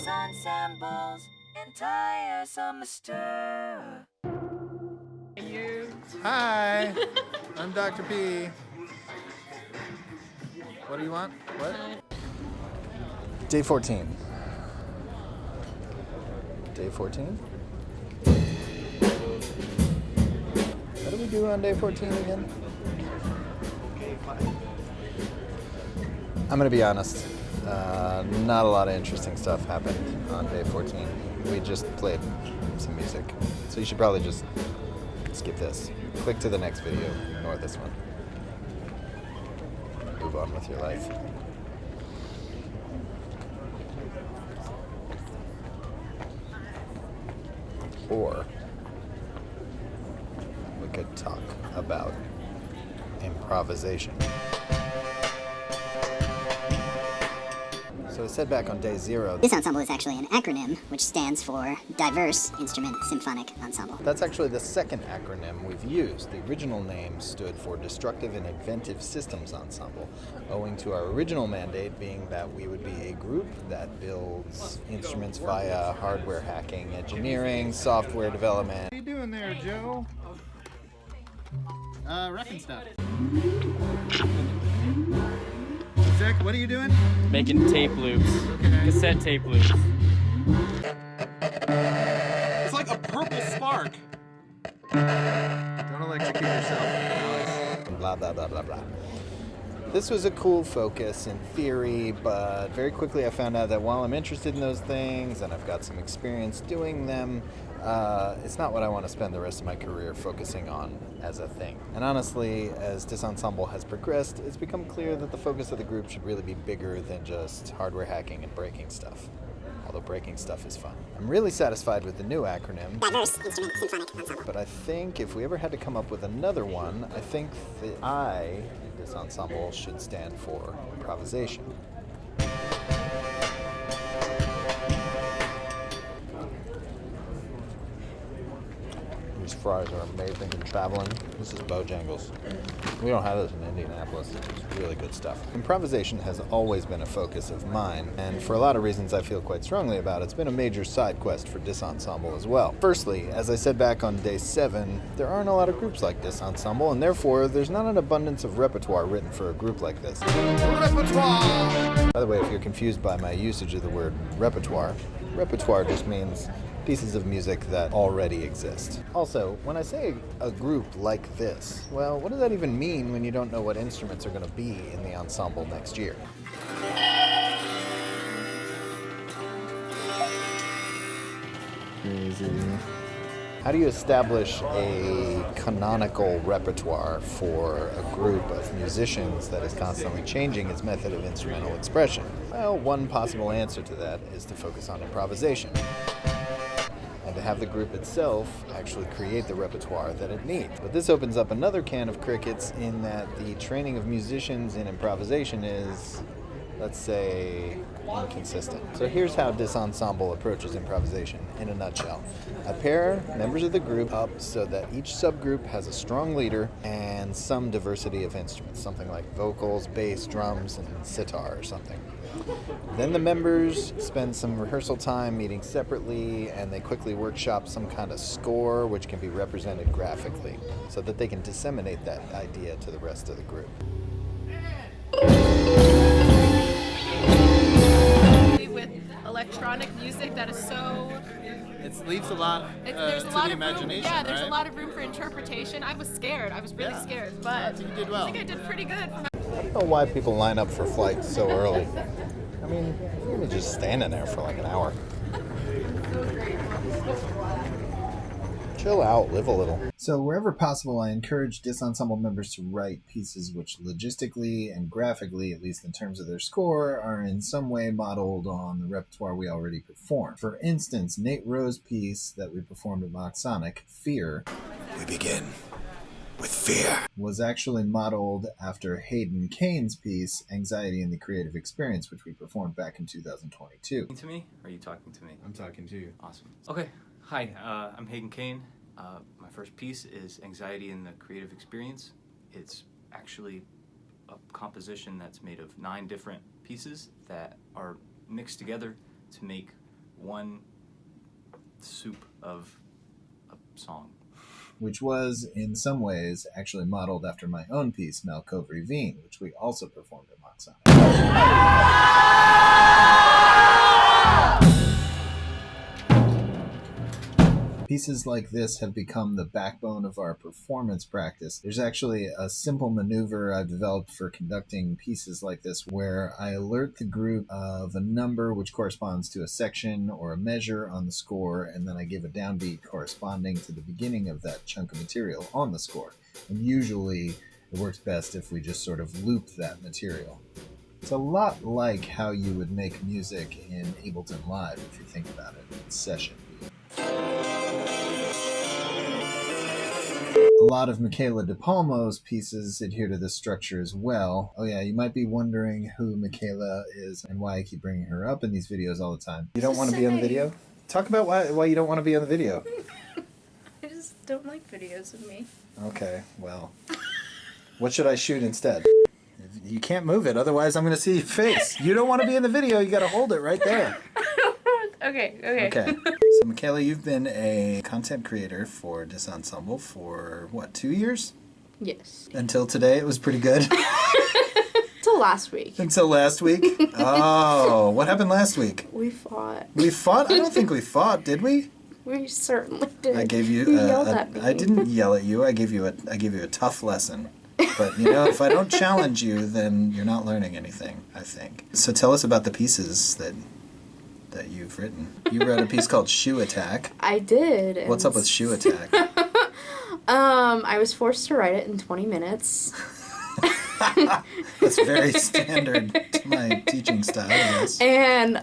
DISEnsemble's entire semester. You. Hi, I'm Dr. P. What do you want? What? Day 14. Day 14? What do we do on day 14 again? I'm gonna be honest. Not a lot of interesting stuff happened on day 14. We just played some music. So you should probably just skip this. Click to the next video. Ignore this one. Move on with your life. Or we could talk about improvisation. So I said back on day 0. DISEnsemble is actually an acronym which stands for Diverse Instrument Symphonic Ensemble. That's actually the second acronym we've used. The original name stood for Destructive and Inventive Systems Ensemble, owing to our original mandate being that we would be a group that builds instruments via hardware hacking, engineering, software development. What are you doing there, Joe? Wrecking stuff. Zach, what are you doing? Making tape loops. Okay. Cassette tape loops. It's like a purple spark. Don't electrocute yourself, Alex. Blah, blah, blah, blah, blah. This was a cool focus in theory, but very quickly I found out that while I'm interested in those things and I've got some experience doing them, it's not what I want to spend the rest of my career focusing on as a thing. And honestly, as DISEnsemble has progressed, it's become clear that the focus of the group should really be bigger than just hardware hacking and breaking stuff. Although breaking stuff is fun. I'm really satisfied with the new acronym, Diverse Instrument Symphonic Ensemble. but I think if we ever had to come up with another one, I think the I in DISEnsemble should stand for improvisation. These fries are amazing and traveling. This is Bojangles. We don't have this in Indianapolis. It's really good stuff. Improvisation has always been a focus of mine, and for a lot of reasons I feel quite strongly about, it's been a major side quest for DISEnsemble as well. Firstly, as I said back on day 7, there aren't a lot of groups like DISEnsemble, and therefore there's not an abundance of repertoire written for a group like this. Repertoire! By the way, if you're confused by my usage of the word repertoire just means pieces of music that already exist. Also, when I say a group like this, well, what does that even mean when you don't know what instruments are going to be in the ensemble next year? Crazy. How do you establish a canonical repertoire for a group of musicians that is constantly changing its method of instrumental expression? Well, one possible answer to that is to focus on improvisation, and to have the group itself actually create the repertoire that it needs. But this opens up another can of crickets in that the training of musicians in improvisation is, let's say, inconsistent. So here's how DISEnsemble approaches improvisation in a nutshell. I pair members of the group up so that each subgroup has a strong leader and some diversity of instruments, something like vocals, bass, drums, and sitar or something. Then the members spend some rehearsal time meeting separately, and they quickly workshop some kind of score which can be represented graphically so that they can disseminate that idea to the rest of the group. With electronic music that is so... It leaves a lot there's to a lot the of imagination, room, yeah, there's right? a lot of room for interpretation. I was scared. I was really scared, but I think you did well. I think I did pretty good. I don't know why people line up for flights so early. I mean, you're gonna just standing there for like an hour. Chill out, live a little. So wherever possible, I encourage DISEnsemble members to write pieces which logistically and graphically, at least in terms of their score, are in some way modeled on the repertoire we already perform. For instance, Nate Rowe's piece that we performed at Mock Sonic, Fear, We begin with fear. was actually modeled after Haden Cain's piece, Anxiety in the Creative Experience, which we performed back in 2022. Talking to me? Or are you talking to me? I'm talking to you. Awesome. Okay. Hi, I'm Haden Cain. My first piece is Anxiety in the Creative Experience. It's actually a composition that's made of 9 different pieces that are mixed together to make one soup of a song. Which was, in some ways, actually modeled after my own piece, Malkovri Veen, which we also performed at Moxon. Pieces like this have become the backbone of our performance practice. There's actually a simple maneuver I've developed for conducting pieces like this where I alert the group of a number which corresponds to a section or a measure on the score, and then I give a downbeat corresponding to the beginning of that chunk of material on the score. And usually it works best if we just sort of loop that material. It's a lot like how you would make music in Ableton Live if you think about it, in session. A lot of Michaela de Palmo's pieces adhere to this structure as well. Oh yeah, you might be wondering who Michaela is and why I keep bringing her up in these videos all the time. You don't want to be on the video? Talk about why you don't want to be on the video. I just don't like videos of me. Okay, well, what should I shoot instead? You can't move it, otherwise I'm going to see your face. You don't want to be in the video, you got to hold it right there. Okay. So Michaela, you've been a content creator for DISEnsemble for, what, 2 years? Yes. Until today, it was pretty good. Till last week. Until last week? Oh, what happened last week? We fought. We fought? I don't think we fought, did we? We certainly did. I gave you. You yelled at me. I didn't yell at you. I gave you a tough lesson. But you know, if I don't challenge you, then you're not learning anything, I think. So tell us about the pieces that you've written. You wrote a piece called Shoe Attack. I did. What's up with Shoe Attack? I was forced to write it in 20 minutes. That's very standard to my teaching style, yes. And it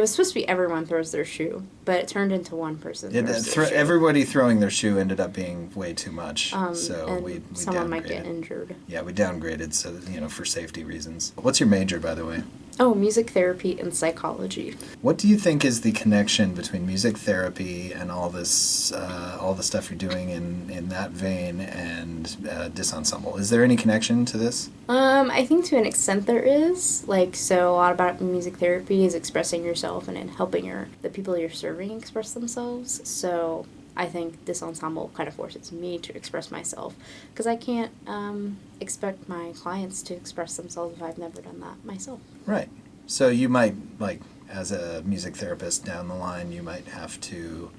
was supposed to be everyone throws their shoe, but it turned into one person throws their shoe. Everybody throwing their shoe ended up being way too much, so and we someone might downgraded. get injured. Yeah, we downgraded, so, for safety reasons. What's your major, by the way? Oh, music therapy and psychology. What do you think is the connection between music therapy and all this, all the stuff you're doing in that vein and DISEnsemble? Is there any connection to this? I think to an extent there is. So a lot about music therapy is expressing yourself and helping the people you're serving express themselves. So I think DISEnsemble kind of forces me to express myself because I can't expect my clients to express themselves if I've never done that myself. Right. So you might, as a music therapist down the line, you might have to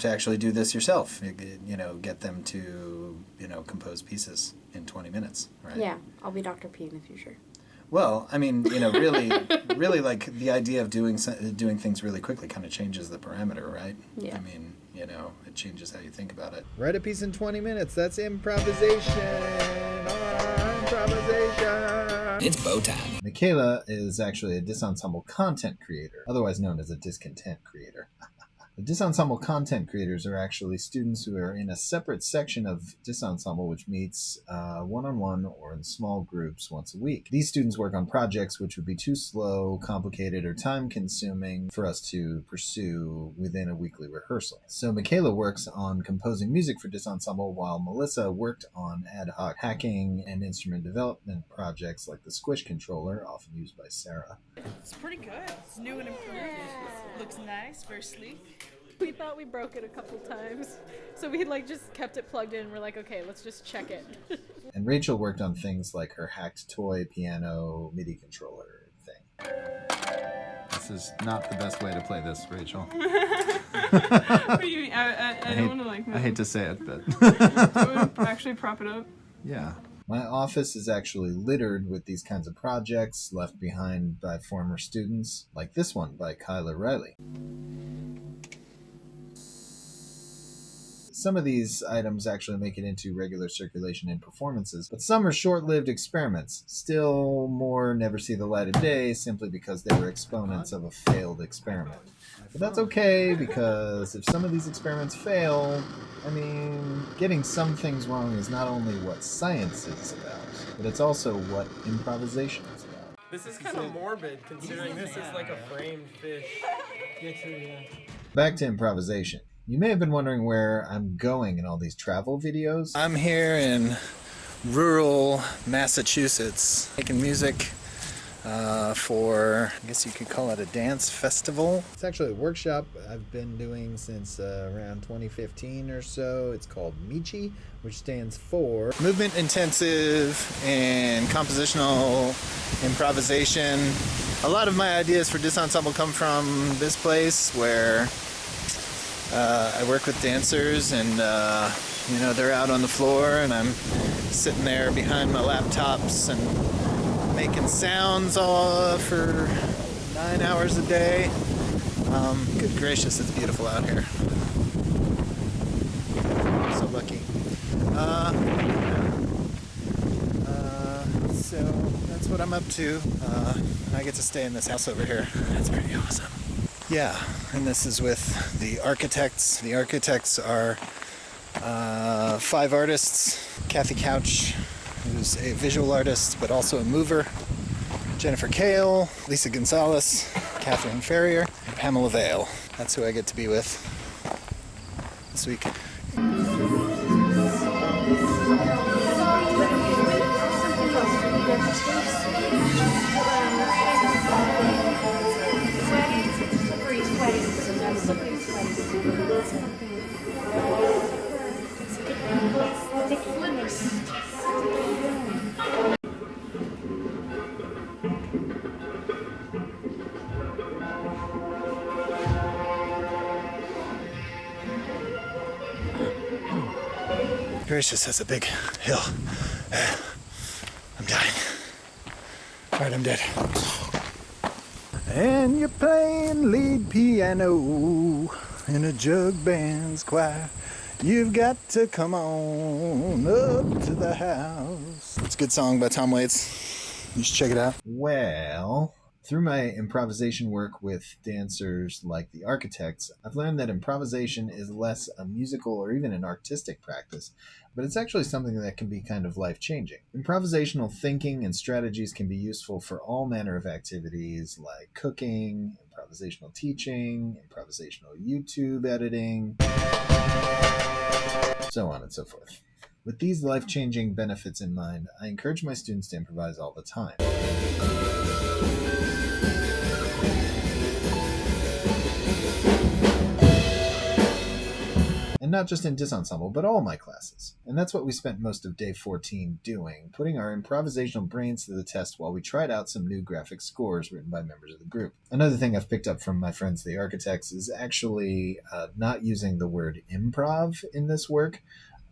actually do this yourself. Get them to, compose pieces in 20 minutes, right? Yeah, I'll be Dr. P in the future. Well, I mean, really, the idea of doing things really quickly kind of changes the parameter, right? Yeah. I mean, it changes how you think about it. Write a piece in 20 minutes. That's improvisation. Improvisation. It's bow time. Michaela is actually a DISEnsemble content creator, otherwise known as a discontent creator. The DISEnsemble content creators are actually students who are in a separate section of DISEnsemble which meets one-on-one or in small groups once a week. These students work on projects which would be too slow, complicated, or time-consuming for us to pursue within a weekly rehearsal. So Michaela works on composing music for DISEnsemble while Melissa worked on ad hoc hacking and instrument development projects like the Squish controller, often used by Sarah. It's pretty good. It's new and improved. It looks nice, very sleek. We thought we broke it a couple times, so we just kept it plugged in. We're like, okay, let's just check it. And Rachel worked on things like her hacked toy piano MIDI controller thing. This is not the best way to play this, Rachel. What do you mean? I don't want to I hate to say it, but actually prop it up. yeah. My office is actually littered with these kinds of projects left behind by former students, like this one by Kayle Riley. Some of these items actually make it into regular circulation in performances, but some are short-lived experiments. Still more never see the light of day simply because they were exponents of a failed experiment. But that's okay, because if some of these experiments fail, getting some things wrong is not only what science is about, but it's also what improvisation is about. This is kind of morbid, considering this is like a framed fish. Back to improvisation. You may have been wondering where I'm going in all these travel videos. I'm here in rural Massachusetts, making music for, I guess you could call it a dance festival. It's actually a workshop I've been doing since around 2015 or so. It's called Michi, which stands for Movement Intensive and Compositional Improvisation. A lot of my ideas for DISEnsemble come from this place where I work with dancers and they're out on the floor and I'm sitting there behind my laptops and making sounds all for 9 hours a day. Good gracious, it's beautiful out here. I'm so lucky. So that's what I'm up to. And I get to stay in this house over here. That's pretty awesome. Yeah, and this is with the architects. The architects are 5 artists. Kathy Couch, who's a visual artist but also a mover. Jennifer Kayle, Lisa Gonzales, Katherine Ferrier, and Pamela Vail. That's who I get to be with this week. Gracious, that's a big hill. I'm dying. Alright, I'm dead. And you're playing lead piano in a jug band's choir. You've got to come on up to the house. It's a good song by Tom Waits. You should check it out. Well, through my improvisation work with dancers like the architects, I've learned that improvisation is less a musical or even an artistic practice, but it's actually something that can be kind of life-changing. Improvisational thinking and strategies can be useful for all manner of activities like cooking, improvisational teaching, improvisational YouTube editing, so on and so forth. With these life-changing benefits in mind, I encourage my students to improvise all the time. And not just in DISEnsemble, but all my classes. And that's what we spent most of day 14 doing, putting our improvisational brains to the test while we tried out some new graphic scores written by members of the group. Another thing I've picked up from my friends the architects is actually not using the word improv in this work.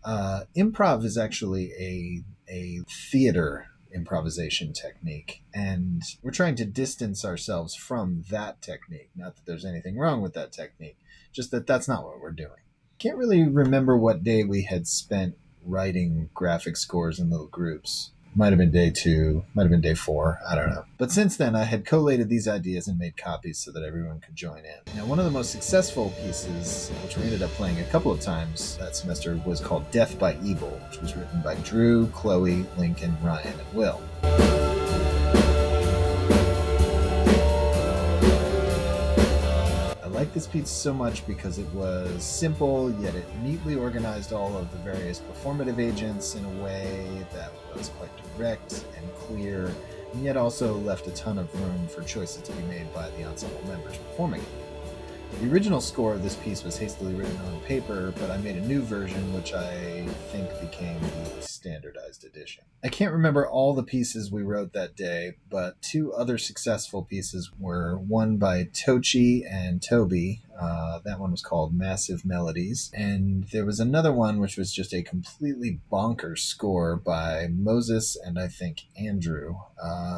Improv is actually a theater improvisation technique, and we're trying to distance ourselves from that technique. Not that there's anything wrong with that technique, just that that's not what we're doing. Can't really remember what day we had spent writing graphic scores in little groups. Might have been day 2, might have been day 4, I don't know. But since then, I had collated these ideas and made copies so that everyone could join in. Now, one of the most successful pieces, which we ended up playing a couple of times that semester, was called Death by Evil, which was written by Drew, Chloe, Lincoln, Ryan, and Will. I like this piece so much because it was simple, yet it neatly organized all of the various performative agents in a way that was quite direct and clear, and yet also left a ton of room for choices to be made by the ensemble members performing it. The original score of this piece was hastily written on paper, but I made a new version, which I think became the standardized edition. I can't remember all the pieces we wrote that day, but 2 other successful pieces were one by Tochi and Toby. That one was called Massive Melodies. And there was another one which was just a completely bonkers score by Moses and I think Andrew.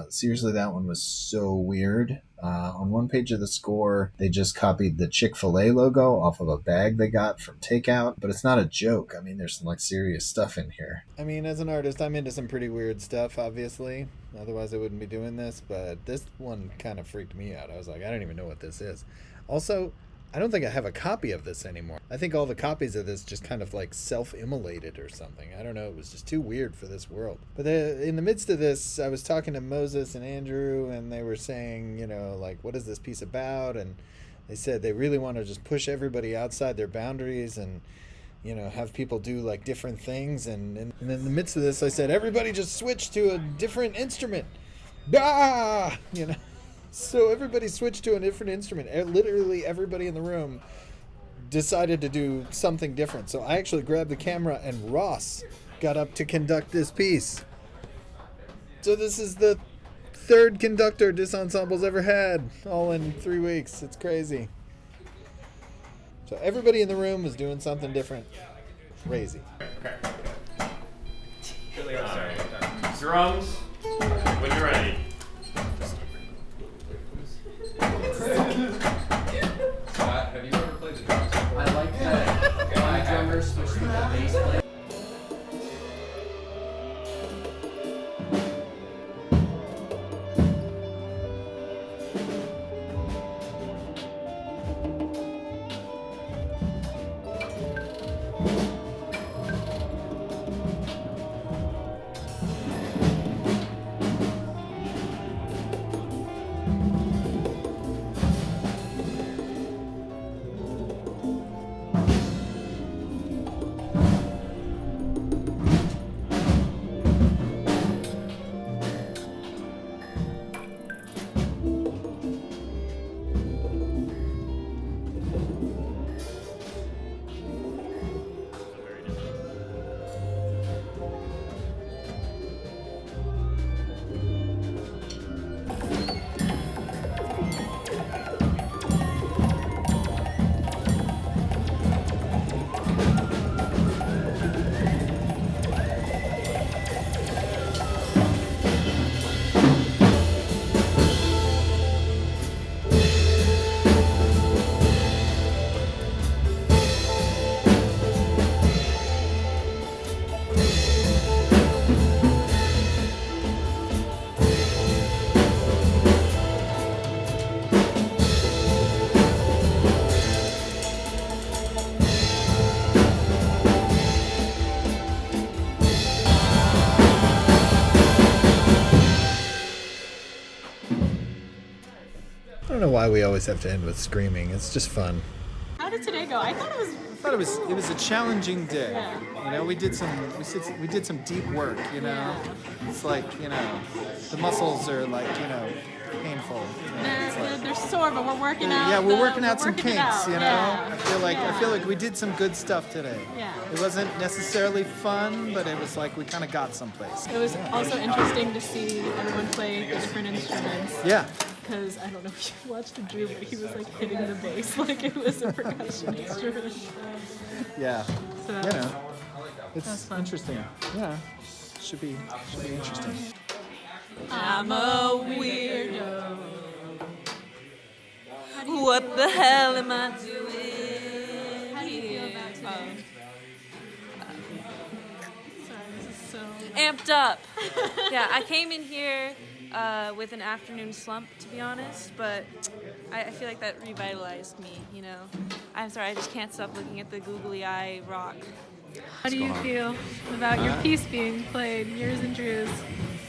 Seriously, that one was so weird. On one page of the score, they just copied the Chick-fil-A logo off of a bag they got from takeout, but it's not a joke. I mean, there's some serious stuff in here. I mean, as an artist, I'm into some pretty weird stuff, obviously. Otherwise, I wouldn't be doing this, but this one kind of freaked me out. I was like, I don't even know what this is. Also, I don't think I have a copy of this anymore. I think all the copies of this just kind of self-immolated or something. I don't know. It was just too weird for this world. But in the midst of this, I was talking to Moses and Andrew, and they were saying, what is this piece about? And they said they really want to just push everybody outside their boundaries and, have people do different things. And in the midst of this, I said, everybody just switch to a different instrument. ah, you know. So everybody switched to a different instrument. Literally everybody in the room decided to do something different. So I actually grabbed the camera and Ross got up to conduct this piece. So this is the third conductor DISEnsemble's ever had, all in 3 weeks. It's crazy. So everybody in the room was doing something different. Crazy. Drums, when you're ready. Scott, have you ever played the drums? I like that. My drummer switched to the bass player. I don't know why we always have to end with screaming. It's just fun. How did today go? I thought it was a challenging day. Yeah. You know, we did some deep work. You know, it's like, you know, the muscles are like, you know, painful. You know, they're sore, but we're working out. Yeah, we're working out some kinks. You know, Yeah. I feel like we did some good stuff today. Yeah. It wasn't necessarily fun, but it was like we kind of got someplace. It was also interesting to see everyone play the different instruments. Yeah. Because I don't know if you watched the Drew, but he was like hitting the bass like it was a percussion instrument. Yeah. So You know, that's it's fun. interesting. Yeah. Should be interesting. I'm a weirdo. What the hell am I doing? How do you feel about today? Sorry, this is so Amped up. Yeah, I came in here with an afternoon slump, to be honest, but I feel like that revitalized me, you know. I'm sorry, I just can't stop looking at the googly eye rock. How do you feel about your piece being played, yours and Drew's?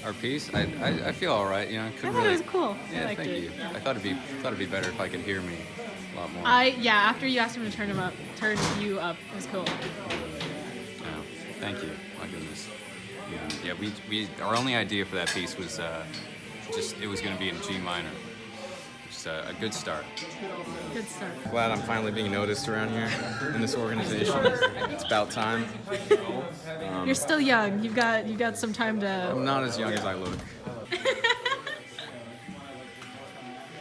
Our piece, I feel all right. You know, I thought it was cool. Yeah, I liked thank it. you. I thought it'd be better if I could hear me a lot more. After you asked him to turn you up, it was cool. Oh, thank you. My goodness. Yeah, we our only idea for that piece was it was going to be in G minor. Just a good start. Good start. Glad I'm finally being noticed around here in this organization. It's about time. You're still young. You've got some time to. I'm not as young as I look.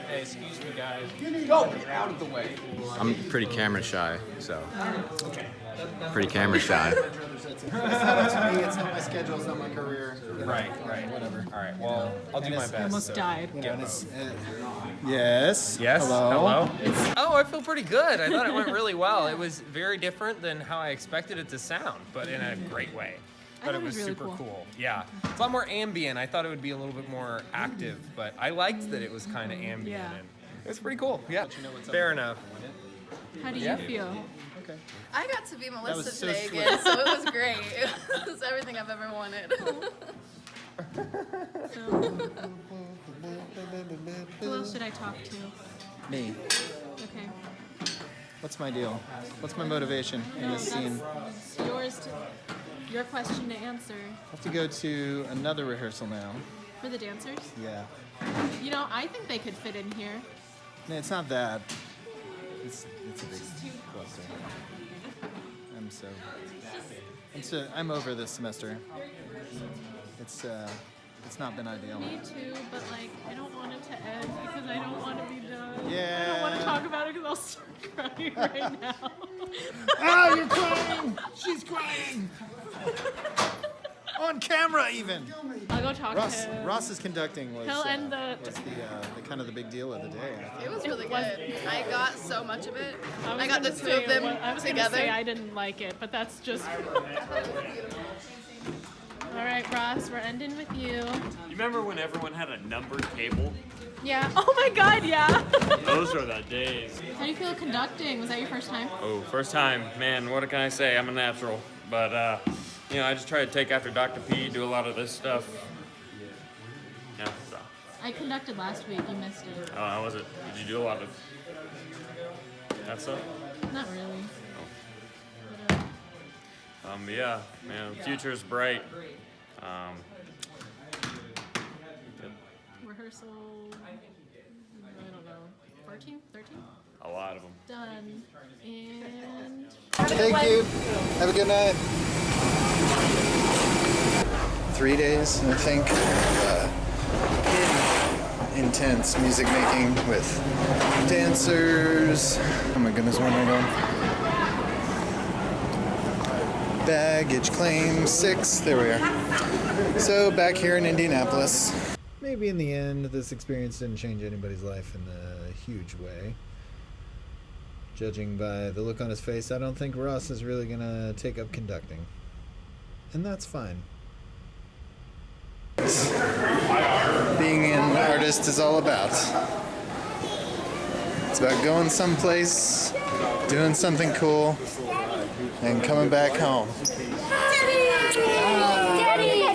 Hey, excuse me, guys. Go! Get out of the way. I'm pretty camera shy, so. Okay. Pretty camera shy. It's not up to me. It's not my schedule. It's not my career. Right. Whatever. All right. Well, I'll do my best. Almost died. You know, and yes. Yes. Hello. Oh, I feel pretty good. I thought it went really well. It was very different than how I expected it to sound, but in a great way. I But thought it was really super cool. cool. Yeah. It's a lot more ambient. I thought it would be a little bit more active, but I liked that it was kind of ambient. Yeah. And it's pretty cool. Yeah. Fair enough. How do Yeah. you feel? Okay. I got to be Melissa was so today sweet. again, so it was great. It was everything I've ever wanted. Who else should I talk to? Me. Okay. What's my deal? What's my motivation in this scene? Your question to answer. I have to go to another rehearsal now. For the dancers? Yeah. You know, I think they could fit in here. No, it's not that. It's a big cluster. I'm over this semester. It's not been ideal. Me too, but like I don't want it to end because I don't want to be done. Yeah. I don't want to talk about it because I'll start crying right now. Oh, you're crying! She's crying! On camera, even. I'll go talk to him. Ross's conducting was He'll end the kind of the big deal of the day. I think. It was really good. I got so much of it. I I got the two of them I was together. Gonna say I didn't like it, but that's just. All right, Ross, we're ending with you. You remember when everyone had a numbered table? Yeah. Oh my God, yeah. Those are the days. How do you feel conducting? Was that your first time? Oh, first time. Man, what can I say? I'm a natural. But, you know, I just try to take after Dr. P, do a lot of this stuff. Yeah, so. I conducted last week. You missed it. Oh, how was it? Did you do a lot of that stuff? Not really. But yeah, man, future's bright. Rehearsal, I don't know, 14, 13? A lot of them. Done. And... Thank you. Have a good night. 3 days, I think, of intense music making with dancers. Oh my goodness, where am I going? Baggage claim 6. There we are. So back here in Indianapolis. Maybe in the end, this experience didn't change anybody's life in a huge way. Judging by the look on his face, I don't think Ross is really gonna take up conducting. And that's fine. Being an artist is all about. It's about going someplace, doing something cool, and coming back home. Daddy! Daddy!